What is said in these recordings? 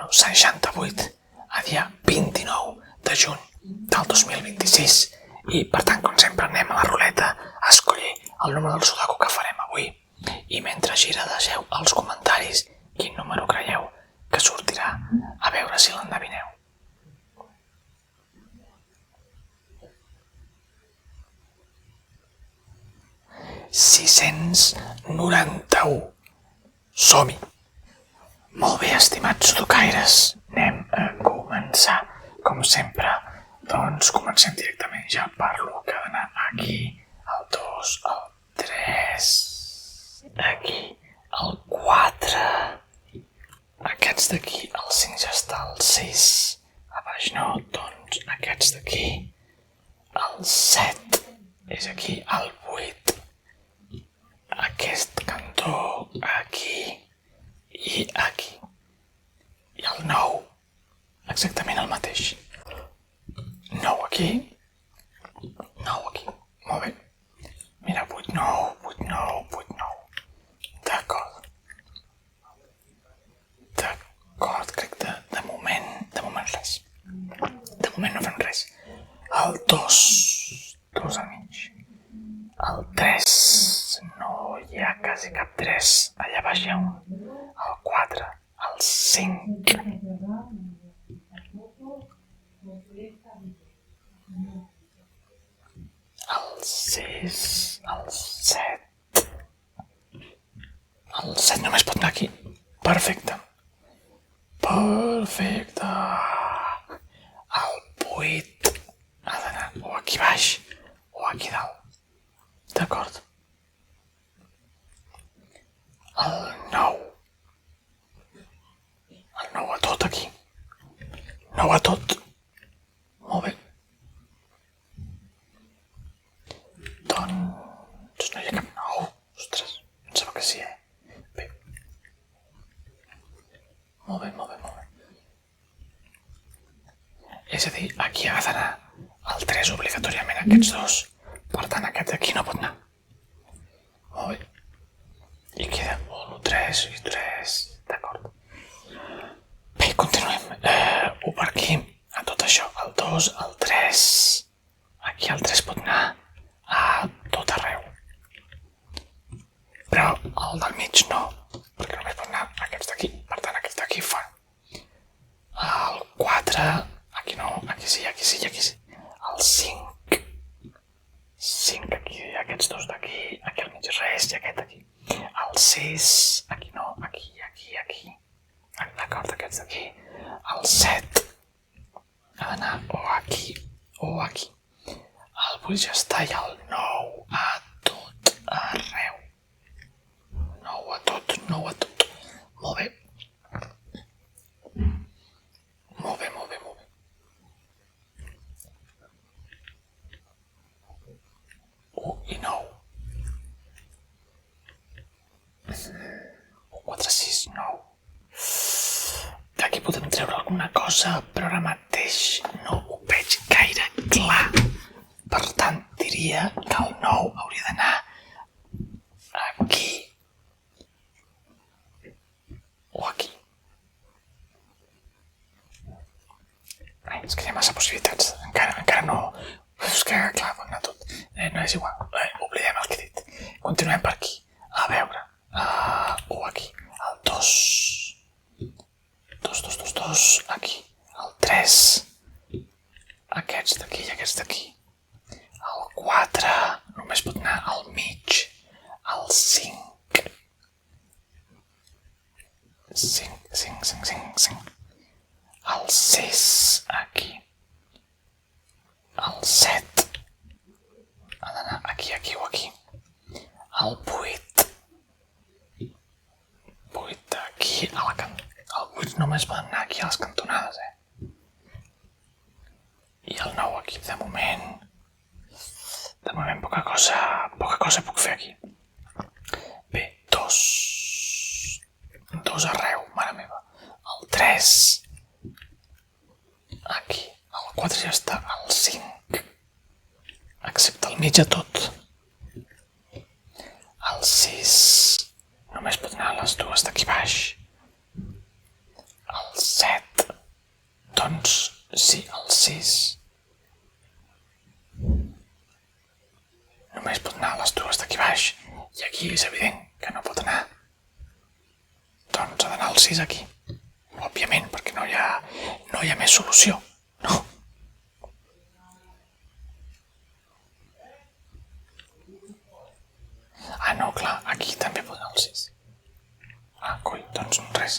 número 68, a dia 29 de juny del 2026. I, per tant, com sempre, anem a la ruleta a escollir el número del sudoku que farem avui. I mentre gira, deixeu als comentaris quin número creieu que sortirà, a veure si l'endevineu. «691. Som-hi!» Molt bé, estimats sudokaires, anem a començar. Com sempre, doncs comencem directament ja per lo que ha d'anar aquí, el 2, el 3, aquí, el 4, aquests d'aquí, el 5 ja està, el 6, a baix no, doncs aquests d'aquí, el 7 és aquí, el 8, aquest cantó aquí i aquí, i el 9, exactament el mateix. 9 aquí, 9 aquí, molt bé. Mira, 8, 9, 8, 9, 8, 9. D'acord. D'acord, crec de moment res. De moment no fem res. El 2, 2 al mig. El 3, no hi ha quasi cap 3, allà baix hi ha un. El 4, el 5. El 6, el 7. El 7 només pot anar aquí. Perfecte. Perfecte. El 8 ha d'anar o aquí baix o aquí dalt. D'acord. El 9. El 9 a tot aquí. 9 a tot. Molt bé. Doncs no hi ha cap 9. Ostres, pensava que sí, Bé. Molt bé, molt bé, molt bé. És a dir, aquí ha d'anar el 3 obligatòriament, aquests dos. Per tant, aquest d'aquí no pot anar. Molt bé. I queda el 3 i 3. D'acord. Bé, continuem. 1 per aquí. A tot això, el 2, el 3. Aquí el 3 pot anar a tot arreu. Però el del mig no, perquè només pot anar aquests d'aquí. Per tant, aquests d'aquí fa. El 4, aquí no, aquí sí, aquí sí, aquí sí. El 5. 5 aquí, aquests dos d'aquí, aquí al mig res i aquest aquí. El 6, aquí no, aquí, aquí, aquí. D'acord, aquests d'aquí. El 7 ha d'anar o aquí o aquí. El 8 ja està i el 9 a tot arreu. 9 a tot, 9 a tot. Molt bé. Molt bé, molt bé, molt bé. 1 i 9. 1, 4, 6, 9. D'aquí podem treure alguna cosa, però ara mateix no ho veig gaire clar. Per tant, diria que el 9 hauria d'anar aquí o aquí. És que hi ha massa possibilitats. Encara no... És que, clar, pot anar tot. No és igual. Oblidem el que he dit. Continuem per aquí. A veure. O aquí. El 2. 2, 2, 2, 2. Aquí. El 3. Aquests d'aquí i aquests d'aquí. El 4 només pot anar al mig. El 5. 5, 5, 5, 5, 5. El 6 aquí. El 7 ha d'anar aquí, aquí o aquí. El 8. 8 aquí a la cantonada. El 8 només pot anar aquí a les cantonades, I el 9 aquí, de moment poca cosa puc fer aquí. Bé, 2 arreu, mare meva. El 3 aquí, el 4 ja està, el 5 excepte el mig a tot. El 6 només pot anar a les dues d'aquí baix. El 7 aquí és evident que no pot anar. Doncs ha d'anar el 6 aquí. Òbviament, perquè no hi ha més solució. No. Ah, no, clar, aquí també pot anar el 6. Ah, coi, doncs res.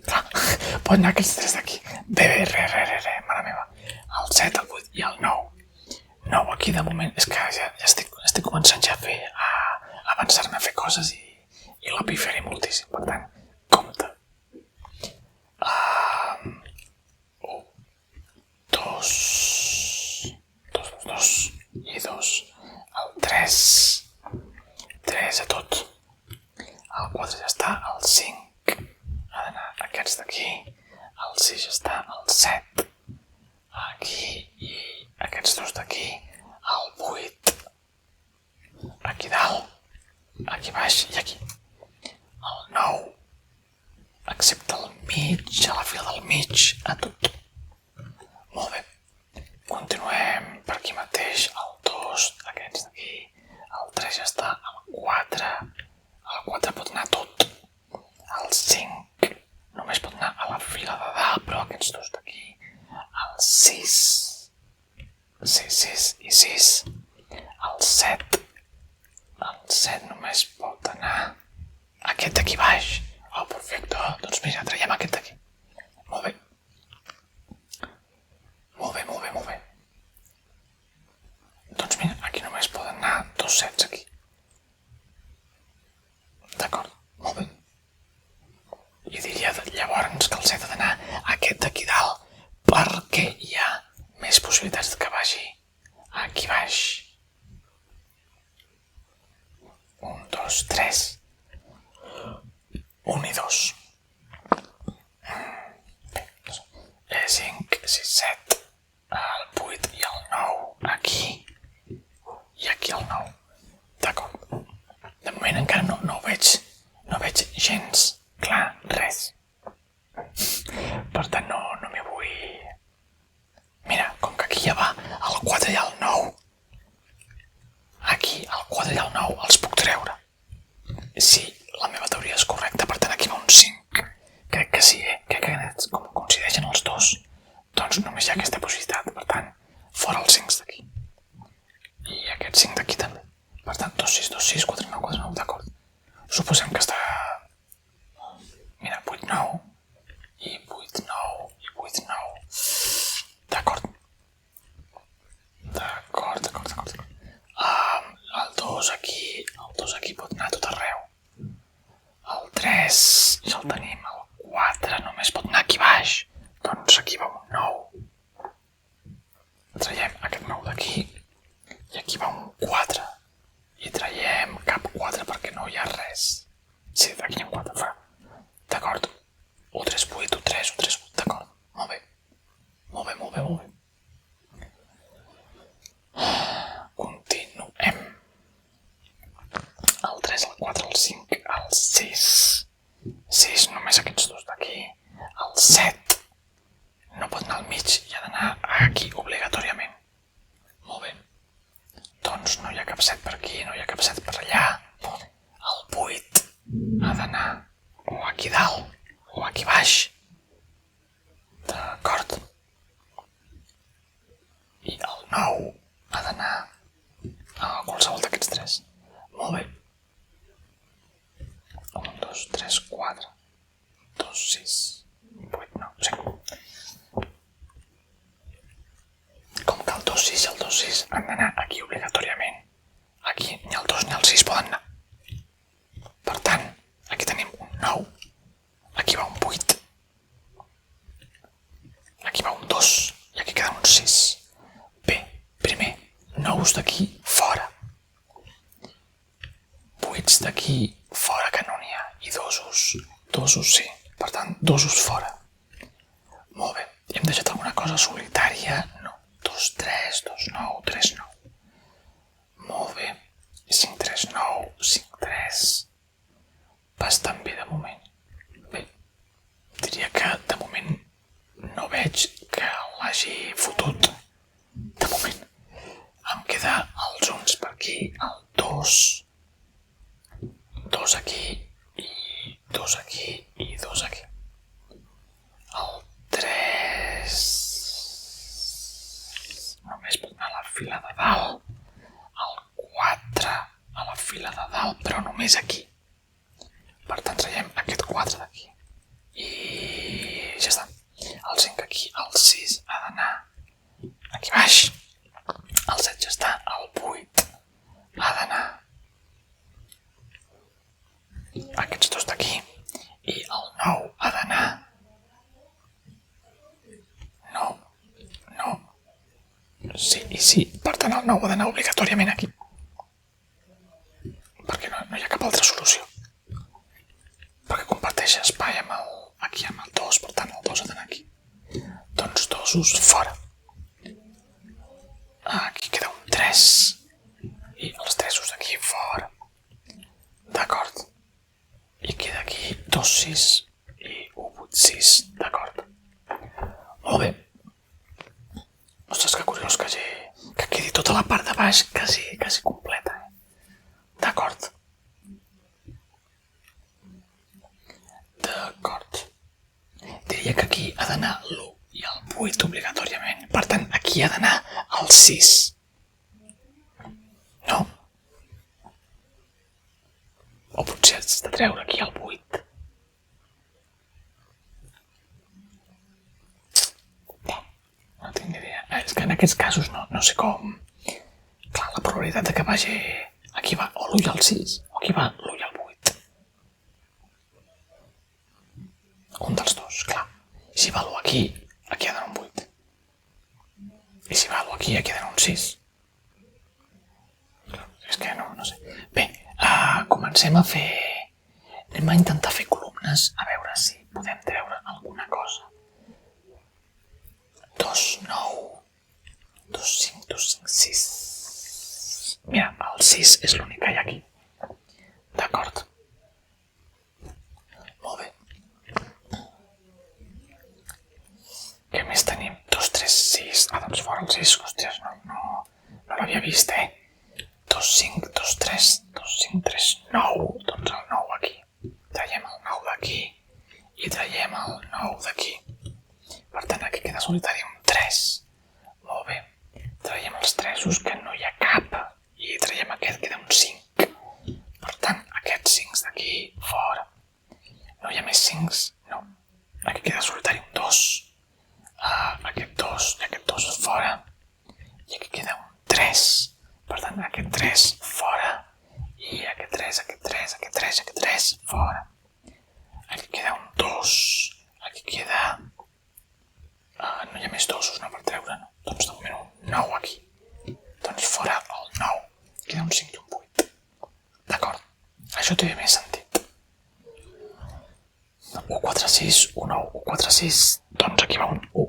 Clar, pot anar aquests 3 d'aquí. Bé, res, mare meva. El 7, el 8 i el 9. 9 aquí de moment, és que ja estic començant ja a avançar-me a fer coses i la pifaré moltíssim, per tant, compte. 1, 2 i 2. El 3 a tot. El 4 ja està, el 5 ha d'anar aquests d'aquí, el 6 ja està, el 7 aquí i aquests dos d'aquí, el 8 aquí dalt, aquí baix i aquí. El 9, excepte el mig, a la fila del mig, a tot. Molt bé. Continuem per aquí mateix, el 2, aquests d'aquí, el 3 ja està, el 4 pot anar tot, el 5 només pot anar a la fila de dalt, però aquests dos d'aquí, el 6 i 6, el 7 només pot anar aquest d'aquí baix. Oh, perfecte, doncs mira, traiem aquest d'aquí. Molt bé. Doncs mira, aquí només poden anar 2 sets aquí. D'acord, molt bé. I diria llavors que el 7 ha d'anar aquest d'aquí dalt perquè hi ha més possibilitats que vagi aquí baix. 1, 2, 3. 1 i 2. Bé, 5, 6, 7. El 8 i el 9 aquí. I aquí el 9. D'acord. De moment encara no ho veig. No veig gens clar, res. Per tant, no m'hi vull... Mira, com que aquí ja va el 4 i el 9. Aquí, el 4 i el 9 els puc treure. Sí, la meva teoria és correcta, per tant aquí va un 5. Crec que sí, crec que com coincideixen els dos, doncs només hi ha aquesta possibilitat. Per tant, fora els 5 d'aquí. I aquest 5 d'aquí també. Per tant, 2, 6, 2, 6, 4, 9, 4, 9, d'acord. Suposem que està... Mira, 8, 9, i 8, 9, i 8, 9. D'acord. El 2 aquí pot anar a tot arreu. El 3 ja el tenim, el 4 només pot anar aquí baix. Doncs aquí va un 9. Traiem aquest 9 d'aquí i aquí va un 4. I traiem cap 4 perquè no hi ha res. Sí, d'aquí hi ha un 4 fora. D'acord. 1, 3, 8, 1, 3, 1, 3, 8. D'acord. Molt bé. Continuem. El 3, el 4, el 5, el 6. 6 només aquests dos d'aquí. El 7 no pot anar al mig i ha d'anar aquí obligatòriament. Molt bé. Doncs no hi ha cap 7 per aquí, no hi ha cap 7 per allà. El 8 ha d'anar o aquí dalt o aquí baix. D'acord. I el 9 ha d'anar a qualsevol d'aquests 3. Molt bé. 1, 2, 3, 4, 2, 6, 8, 9, 5. Com que el 2, 6 i el 2, 6 han d'anar aquí obligatòriament, aquí ni el 2 ni el 6 poden anar. Per tant, aquí tenim un 9, aquí va un 8, aquí va un 2 i aquí queda un 6. Bé, primer, 9 d'aquí fora. 8 d'aquí fora que no n'hi ha i dosos sí, per tant dosos fora. Molt bé, hem deixat alguna cosa solitària? No. 2, 3, 2, 9, 3, 9. Molt bé, 5, 3, 9, 5, 3. Bastant bé de moment. Bé, diria que de moment no veig que l'hagi fotut. De moment em queda els uns per aquí, 6 ha d'anar aquí baix, el 7 ja està, el 8 ha d'anar aquests dos d'aquí i el 9 ha d'anar no, sí i sí, per tant el 9 ha d'anar obligatòriament aquí perquè no hi ha cap altra solució perquè comparteix espai amb aquí amb el 2, per tant el 2 ha d'anar aquí doncs dosos fora aquí queda un 3 i els 3 d'aquí fora d'acord i queda aquí 2, 6 i 1, 8, 6 d'acord molt bé ostres que curiós que quedi tota la part de baix quasi completa d'acord diria que aquí ha d'anar l'1 i el 8 obligatòriament per tant aquí ha d'anar el 6 no? O potser has de treure aquí el 8 no tinc ni idea és que en aquests casos no sé com clar, la probabilitat de que vagi aquí va o l'1 i el 6 o aquí va l'1 i el 8 un dels dos, clar i si va l'1 aquí ha d'anar un 8 i si va l'1 aquí ha d'anar un 6 és que no sé bé, comencem a fer anem a intentar fer columnes a veure si podem treure alguna cosa 2, 9 2, 5, 2, 5, 6 mira, el 6 és l'únic que hi ha aquí d'acord molt bé què més tenim? 2, 3, 6 doncs fora el 6, hòsties, no l'havia vist, 2, 5, 2, 3 2, 5, 3, 9 doncs el 9 aquí traiem el 9 d'aquí i traiem el 9 d'aquí per tant aquí queda solitari un 3 molt bé traiem els 3 que no hi ha cap i traiem aquest, queda un 5 per tant aquests 5 d'aquí fora no hi ha més 5 no, aquí queda solitari un 2 aquest 2 i aquest 2 fora i aquí queda un 3 per tant aquest 3 fora i aquest 3, aquest 3, aquest 3, aquest 3 fora aquí queda un 2 aquí queda no hi ha més dosos no per treure no? Doncs de moment un 9 aquí doncs fora el 9 queda un 5 i un 8 d'acord això té més sentit 1, 4, 6, 1, 9, 1, 4, 6 doncs aquí va un 1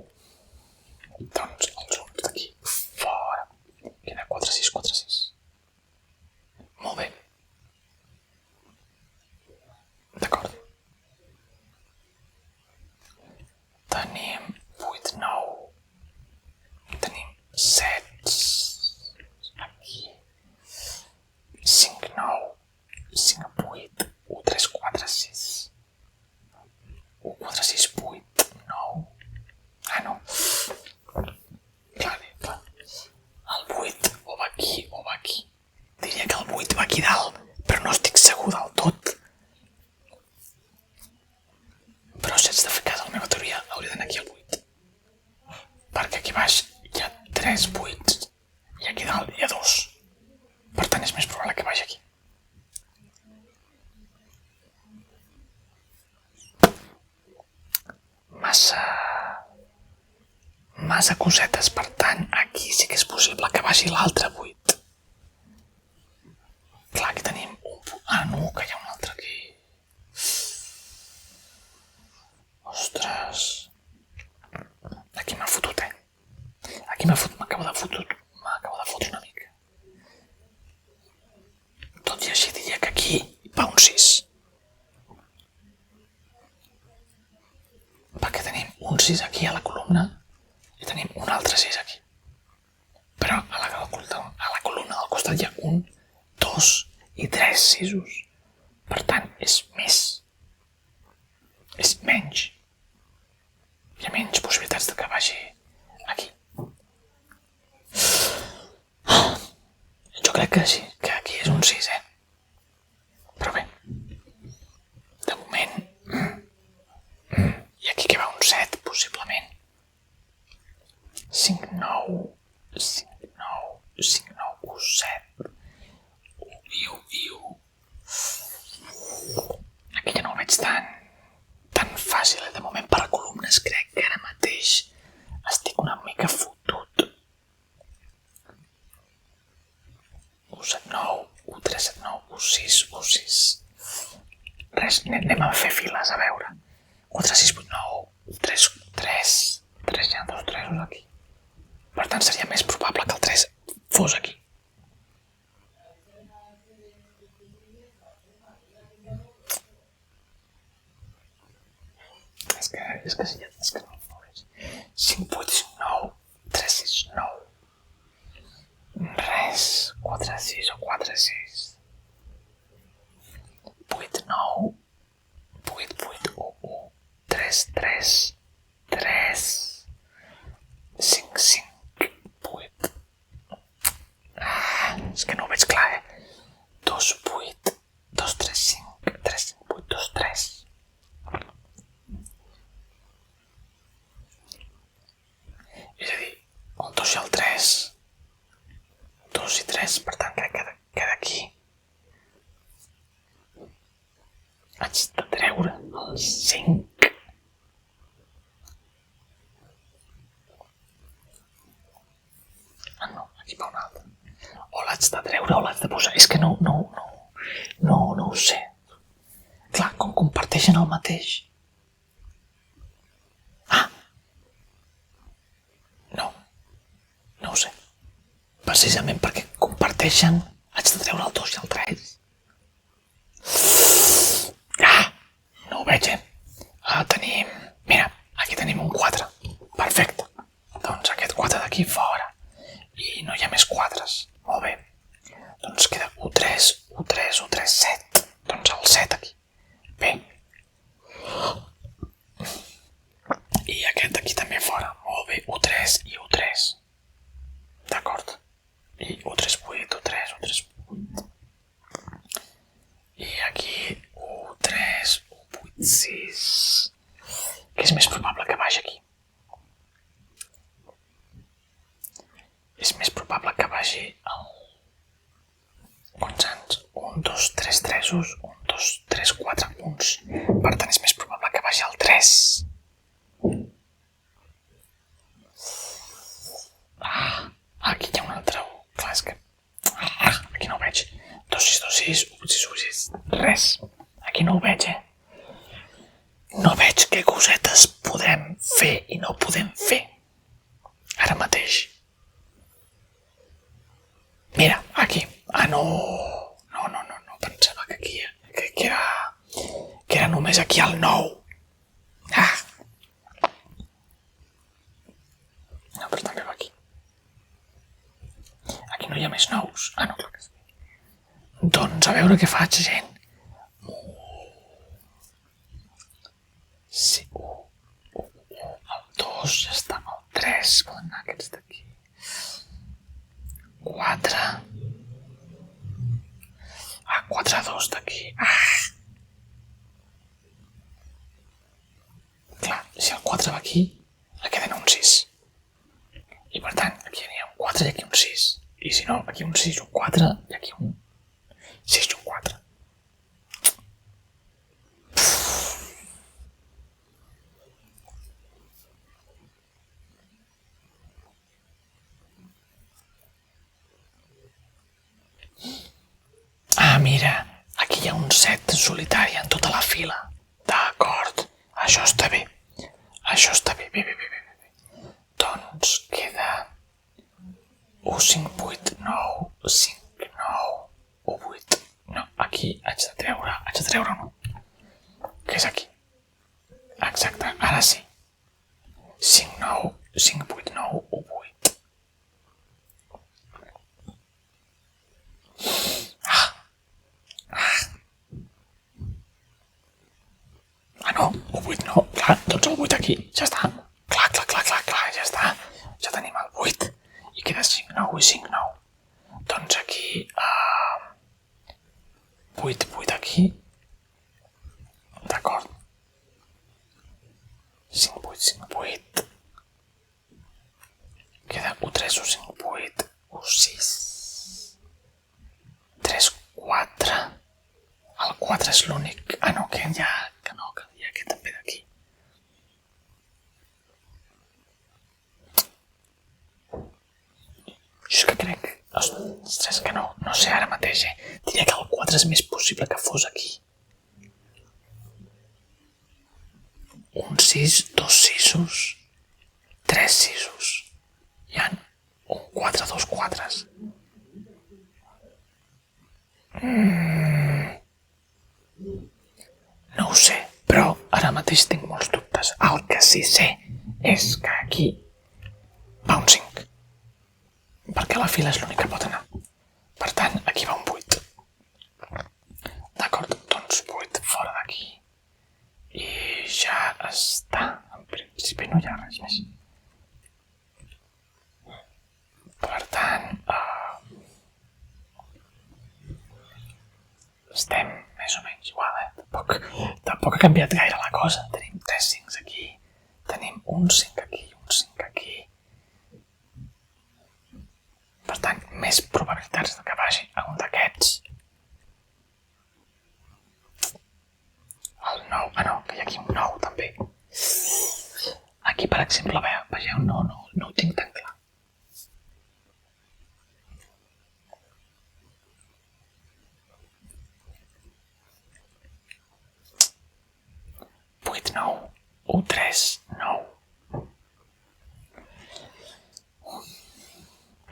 doncs els 1 d'aquí fora queda 4, 6, 4, 6 molt bé d'acord tenim 8, 9 tenim 7 aquí 5, 9 5, 8 1, 3, 4, 6 1, 4, 6, 8, 9 no clar el 8 o va aquí o va aquí diria que el 8 va aquí dalt però no estic segur del tot però si haig de fer cas a la meva teoria hauria d'anar aquí al 8 perquè aquí baix hi ha 3 8 i aquí dalt hi ha 2 per tant és més probable que vagi aquí massa cosetes per tant aquí sí que és possible que vagi l'altre 8 clar, aquí tenim un no, que hi ha un altre aquí ostres aquí m'ha fotut aquí m'acabo de fotre una mica tot i així diria que aquí va un 6 perquè tenim un 6 aquí a la columna i tenim un altre 6 aquí però a la columna del costat hi ha un 2 i 3 6 per tant és més és menys hi ha menys possibilitats de que vagi aquí jo crec que sí, que aquí és un 6 però bé de moment i aquí que va un 7 possiblement algunes crec que ara mateix estic una mica fotut. 1, 7, 9, 1, 3, 7, 9, 1, 6, 1, 6. Res, anem a fer files, a veure. 4, 6, 8, 9, 3, 3. 3, hi ha 2 3 aquí. Per tant, seria més probable que el 3 fos aquí. És que sí, és que no ho veig. 5, 8, 5, 9, 3, 6, 9. Res, 4, 6 o 4, 6. 8, 9, 8, 8, 1, 1, 3, 3, 3, 5, 5, 8. És que no ho veig clar, 2, 8, 2, 3, 5, 3, 5, 8, 2, 3. És a dir, el 2 i el 3. 2 i 3, per tant, crec que d'aquí haig de treure el 5. Ah, no, aquí va un altre. O l'haig de treure o l'haig de posar. És que no ho sé. Clar, com comparteixen el mateix. No ho sé. Precisament perquè comparteixen, haig de treure el 2 i el 3. No ho veig, tenim... Mira, aquí tenim un 4. Perfecte. Doncs aquest 4 d'aquí fora. I no hi ha més 4s. Molt bé. Doncs queda 1, 3, 1, 3, 1, 3, 7. Doncs el 7 aquí. Bé. I aquest d'aquí també fora. Molt bé. 1, 3 i 1, 3. D'acord. I 1, 3, 8, 1, 3, 1, 3, 8. I aquí 1, 3, 1, 8, 6. Què és més probable que vagi aquí? És més probable que vagi el... Quants anys? 1, 2, 3 3os, 1, 2, 3, 4 1s. Per tant, és més probable que vagi el 3. Aquí hi ha un altre 1. Clar, és que... Aquí no ho veig. 2, 6, 2, 6, 1, 6, 1, 6. Res. Aquí no ho veig, No veig què cosetes podem fer i no podem fer. Ara mateix. Mira, aquí. No. No. Pensava que aquí... Que era només aquí el 9. No, però també va aquí. Aquí no hi ha més 9s. No, clar que sí. Doncs a veure què faig, gent. Sí, 1, el 2, ja està. El 3, poden anar aquests d'aquí. 4. 4, 2 d'aquí. Clar, si el 4 va aquí, queden un 6. I per tant, aquí hi ha un 4 i aquí un 6. I si no, aquí un 6 i un 4 i aquí un 6 i un 4. Mira, aquí hi ha un 7 solitari en tota la fila. D'acord, això està bé. Això està bé, bé. Doncs queda 1, 5, 8, 9, 5, 9, 1, 8. No, aquí haig de treure no. Que és aquí. Exacte, ara sí. 5, 9, 5, 8, 9, 1, 8. No, 1, 8 no. Clar, doncs el 8 aquí, ja està. Clar, ja està. Ja tenim el 8. I queda 5, 9 i 5, 9. Doncs aquí... 8, 8 aquí. D'acord. 5, 8, 5, 8. Queda 1, 3, 1, 5, 8, 1, 6. 3, 4. El 4 és l'únic... no, que ja... Que no, que hi ha aquest també d'aquí. Ostres, que no sé ara mateix, Diria que el 4 és més possible que fos aquí. Un 6, 2 6, 3 6. Hi ha un 4, 2 4. No ho sé, però ara mateix tinc molts dubtes. El que sí sé és que aquí va un 5, perquè la fila és l'únic que pot anar. Per tant, aquí va un 8. D'acord, doncs 8 fora d'aquí. I ja està. En principi no hi ha res més. Per tant, estem més o menys igual, Tampoc ha canviat gaire la cosa. Tenim 3 5 aquí, tenim un 5 aquí, un 5 aquí. Per tant, més probabilitats que vagi a un d'aquests. El 9, no, que hi ha aquí un 9 també. Aquí, per exemple, vegeu, no ho tinc tan clar. Vuit, 9, 1, 3, 9.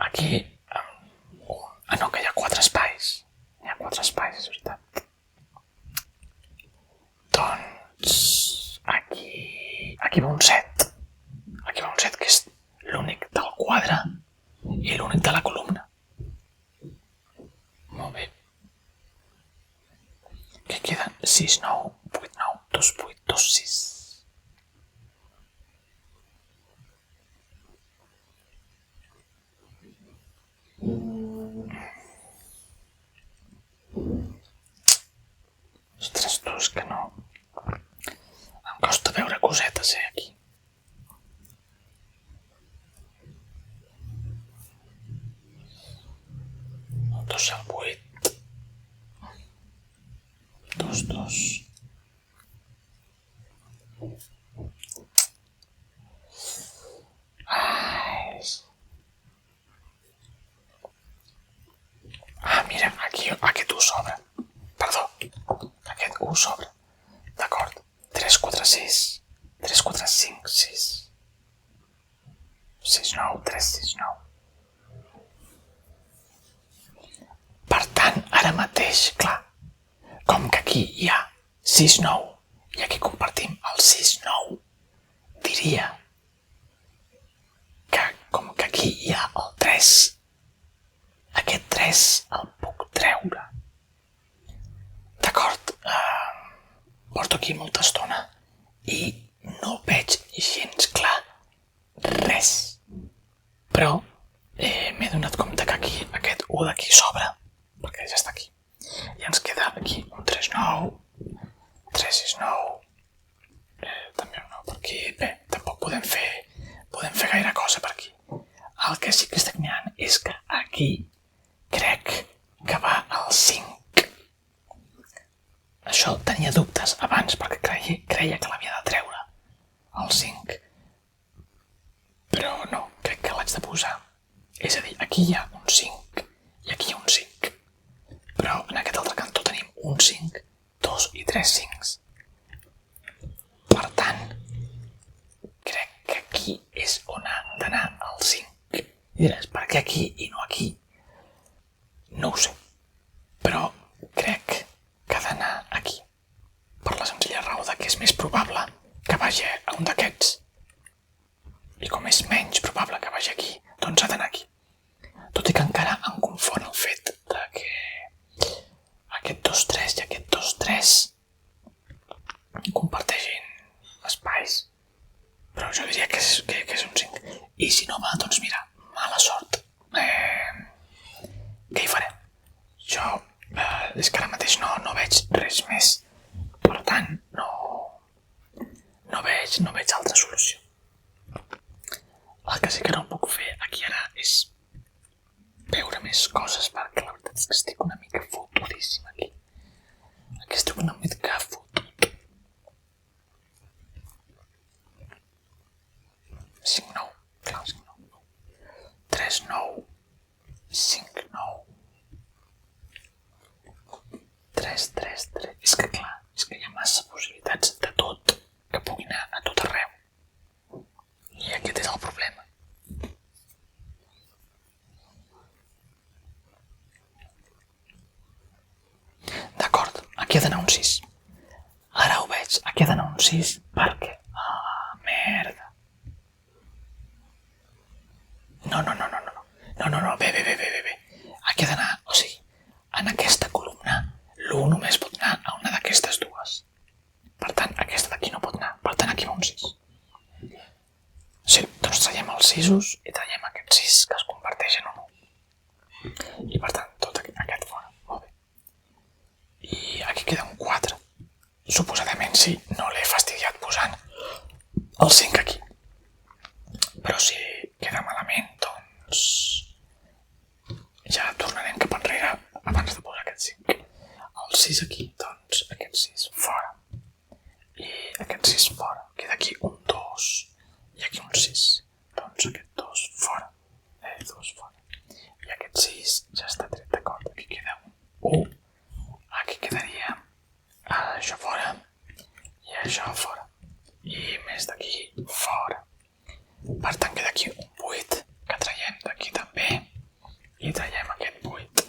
Aquí, no, que hi ha 4 espais. Hi ha 4 espais, és veritat. Doncs aquí va un 7. Aquí va un 7, que és l'únic del quadre i l'únic de la columna. Molt bé. Què queden? 6, 9, 8, 9, 2, 8, 2, 6. Ostres, tu, és que no... Em costa veure cosetes, aquí. El 2 al 8. 2, 2. Mira, aquí aquest 1 sobra. Perdó, aquest 1 sobra. D'acord. 3, 4, 6. 3, 4, 5, 6. 6, 9, 3, 6, 9. Per tant, ara mateix, clar, com que aquí hi ha 6, 9 i aquí compartim el 6, 9, diria que com que aquí hi ha el 3, aquest 3 el puc treure. D'acord, porto aquí molta estona i no veig gens clar res. Però m'he donat compte que aquí aquest 1 d'aquí sobra, perquè ja està aquí. I ens queda aquí un 3, 9, 3, 6, 9, també un 9 per aquí. Bé, tampoc podem fer gaire cosa per aquí. El que sí que estic mirant és que aquí crec que va el 5. Això tenia dubtes abans perquè creia que l'havia de treure el 5. Però no, crec que l'haig de posar. És a dir, aquí hi ha un 5 i aquí hi ha un 5. Però en aquest altre cantó tenim un 5, 2 i 3 5. Per tant, crec que aquí és on ha d'anar el 5. I diràs, per què aquí i no aquí? No ho sé. Però crec que ha d'anar aquí. Per la senzilla raó que és més probable que vagi a un d'aquests. I com és menys probable que vagi aquí, doncs ha d'anar aquí. Tot i que encara em confon el fet que aquest 2-3 i aquest 2-3 comparteixin espais. Però jo diria que és un 5. I si no va, doncs mira, mala sort. Què hi farem? Jo és que ara mateix no veig res més. Per tant, no veig altra solució. El que sí que no puc fer aquí ara és veure més coses, perquè la veritat és que estic una mica fotudíssim aquí. Aquí estic una mica fotut. 5, 9, clar, 5, 9. 3, 9, 5, 9. Aquí ha d'anar un 6 perquè... merda. No, bé. Aquí ha d'anar, o sigui, en aquesta columna, l'1 només pot anar a una d'aquestes dues. Per tant, aquesta d'aquí no pot anar. Per tant, aquí va un 6. Sí, doncs traiem els 6 i traiem aquest 6 que es converteix en un 1. I per tant, tot aquest fora. Molt bé. I aquí queda un 4. Suposadament sí, no l'he fastidiat posant el 5 aquí. Però si queda malament, doncs ja tornarem cap enrere abans de posar aquest 5. El 6 aquí, doncs aquest 6 fora. I aquest 6 fora. Queda aquí un 2 i aquí un 6. Doncs aquest 2 fora. 2 fora. I aquest 6 ja està tret, d'acord. Aquí queda un 1. Aquí quedaria això fora i això fora. I més d'aquí fora. Per tant, queda aquí un 8 que traiem d'aquí també. I traiem aquest 8.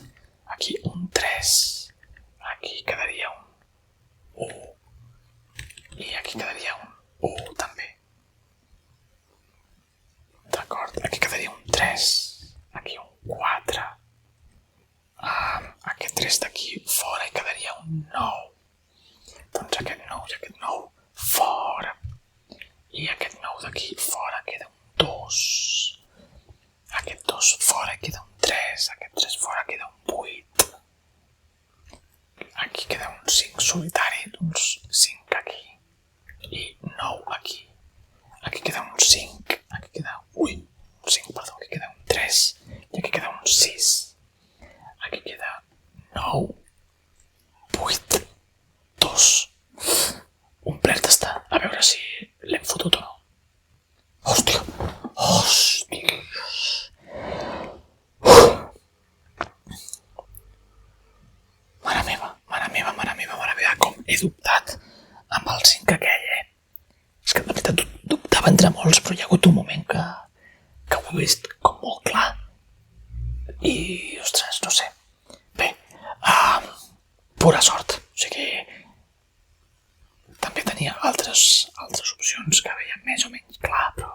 Aquí un 3. Aquí quedaria un 1. I aquí quedaria un 1 també. D'acord, aquí quedaria un 3. Aquí un 4. Aquest 3 d'aquí fora i quedaria un 9. Doncs aquest 9 i aquest 9 fora. I aquest 9 d'aquí fora queda un 2. Aquest 2 fora queda un 3. Aquest 3 fora queda un 8. Aquí queda un 5 solitari, doncs 5 aquí. I 9 aquí. Aquí queda un 5. Aquí queda un 5, perdó. Aquí queda un 3. I aquí queda un 6. Aquí queda 9. 8. 2. Un plert està. A veure si l'hem fotut o no. Hòstia. Mare meva, com he dubtat amb el 5 aquell, És que la veritat dubtava entre molts, però hi ha hagut un moment que ho he vist com molt clar. I, ostres, no sé. Bé, pura sort. O sigui, també tenia altres opcions que veien més o menys clar, però